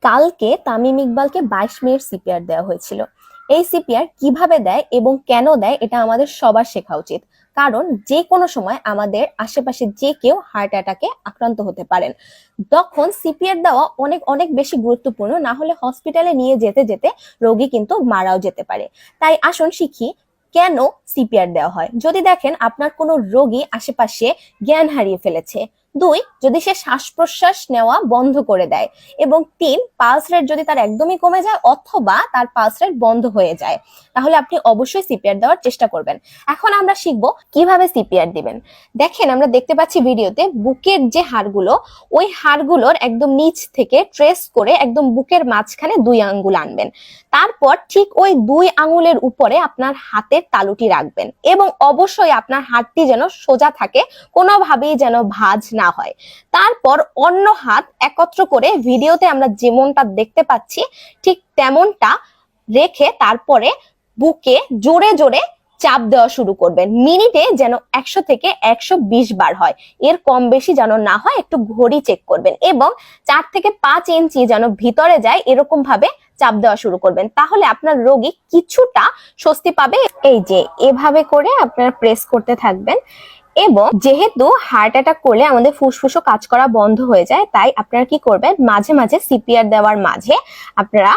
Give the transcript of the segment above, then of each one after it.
কালকে Tamim ইকবালকে 22 minute CPR দেওয়া হয়েছিল। এই সিপিআর কিভাবে দেয় এবং কেন দেয় এটা আমাদের সবার শেখা উচিত, কারণ যে কোনো সময় আমাদের আশেপাশে যে কেউ হার্ট অ্যাটাকে আক্রান্ত হতে পারেন। তখন সিপিআর দেওয়া অনেক অনেক বেশি গুরুত্বপূর্ণ, না হলে হসপিটালে নিয়ে যেতে যেতে রোগী কিন্তু মারাও যেতে পারে। তাই আসুন শিখি কেন সিপিআর দেওয়া হয়। যদি দেখেন আপনার কোনো রোগী আশেপাশে জ্ঞান হারিয়ে ফেলেছে, 2 যদি সে শ্বাস প্রশ্বাস নেওয়া বন্ধ করে দেয়, এবং 3 পালস রেট যদি তার একদমই কমে যায় অথবা তার পালস রেট বন্ধ হয়ে যায়, তাহলে আপনি অবশ্যই সিপিআর দেওয়ার চেষ্টা করবেন। এখন আমরা শিখবো কিভাবে সিপিআর দিবেন। দেখেন, আমরা দেখতে পাচ্ছি ভিডিওতে বুকের যে হাড়গুলো, ওই হাড়গুলোর একদম নিচ থেকে ট্রেস করে একদম বুকের মাঝখানে 2 আঙ্গুল আনবেন। তারপর ঠিক ওই 2 আঙ্গুলের উপরে আপনার হাতের তালুটি রাখবেন এবং অবশ্যই আপনার হাতটি যেন সোজা থাকে, কোনোভাবেই যেন ভাঁজ না হয়। তারপর অন্য হাত একত্র করে ভিডিওতে আমরা যেমনটা দেখতে পাচ্ছি ঠিক তেমনটা রেখে তারপরে বুকে জোরে জোরে চাপ দেওয়া শুরু করবেন। মিনিটে যেন 100 থেকে 120 বার হয়, এর কম বেশি যেন না হয়, একটু ঘড়ি চেক করবেন এবং 4 থেকে 5 ইঞ্চি যেন ভিতরে যায় এরকম ভাবে চাপ দেওয়া শুরু করবেন। তাহলে আপনার রোগী কিছুটা স্বস্তি পাবে। এই যে এভাবে করে আপনারা প্রেস করতে থাকবেন, এবং যেহেতু হার্ট অ্যাটাক করলে আমাদের ফুসফুসও কাজ করা বন্ধ হয়ে যায়, তাই আপনারা কি করবেন, মাঝে মাঝে সিপিআর দেওয়ার মাঝে আপনারা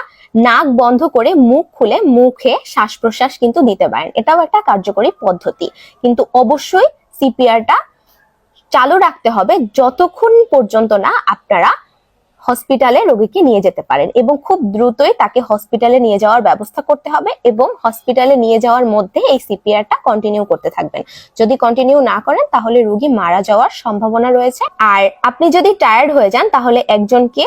নাক বন্ধ করে মুখ খুলে মুখে শ্বাস প্রশ্বাস কিন্তু দিতে পারেন। এটাও একটা কার্যকরী পদ্ধতি, কিন্তু অবশ্যই সিপিআরটা চালু রাখতে হবে যতক্ষণ পর্যন্ত না আপনারা হসপিটালে রোগীকে নিয়ে যেতে পারেন, এবং খুব দ্রুতই তাকে হসপিটালে নিয়ে যাওয়ার ব্যবস্থা করতে হবে এবং হসপিটালে নিয়ে যাওয়ার মধ্যে এই সিপিআরটা কন্টিনিউ করতে থাকবেন। যদি কন্টিনিউ না করেন তাহলে রোগী মারা যাওয়ার সম্ভাবনা রয়েছে। আর আপনি যদি টায়ার্ড হয়ে যান তাহলে একজনকে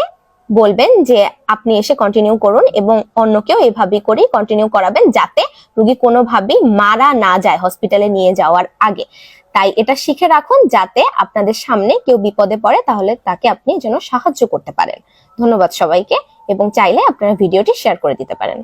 বলবেন যে আপনি এসে কন্টিনিউ করুন, এবং অন্যকেও এভাবেই করে কন্টিনিউ করাবেন যাতে রোগী কোনোভাবেই মারা না যায় হসপিটালে নিয়ে যাওয়ার আগে। তাই এটা শিখে রাখুন যাতে আপনাদের সামনে কেউ বিপদে পড়ে তাহলে তাকে আপনি যেন সাহায্য করতে পারেন। ধন্যবাদ সবাইকে, এবং চাইলে আপনারা ভিডিওটি শেয়ার করে দিতে পারেন।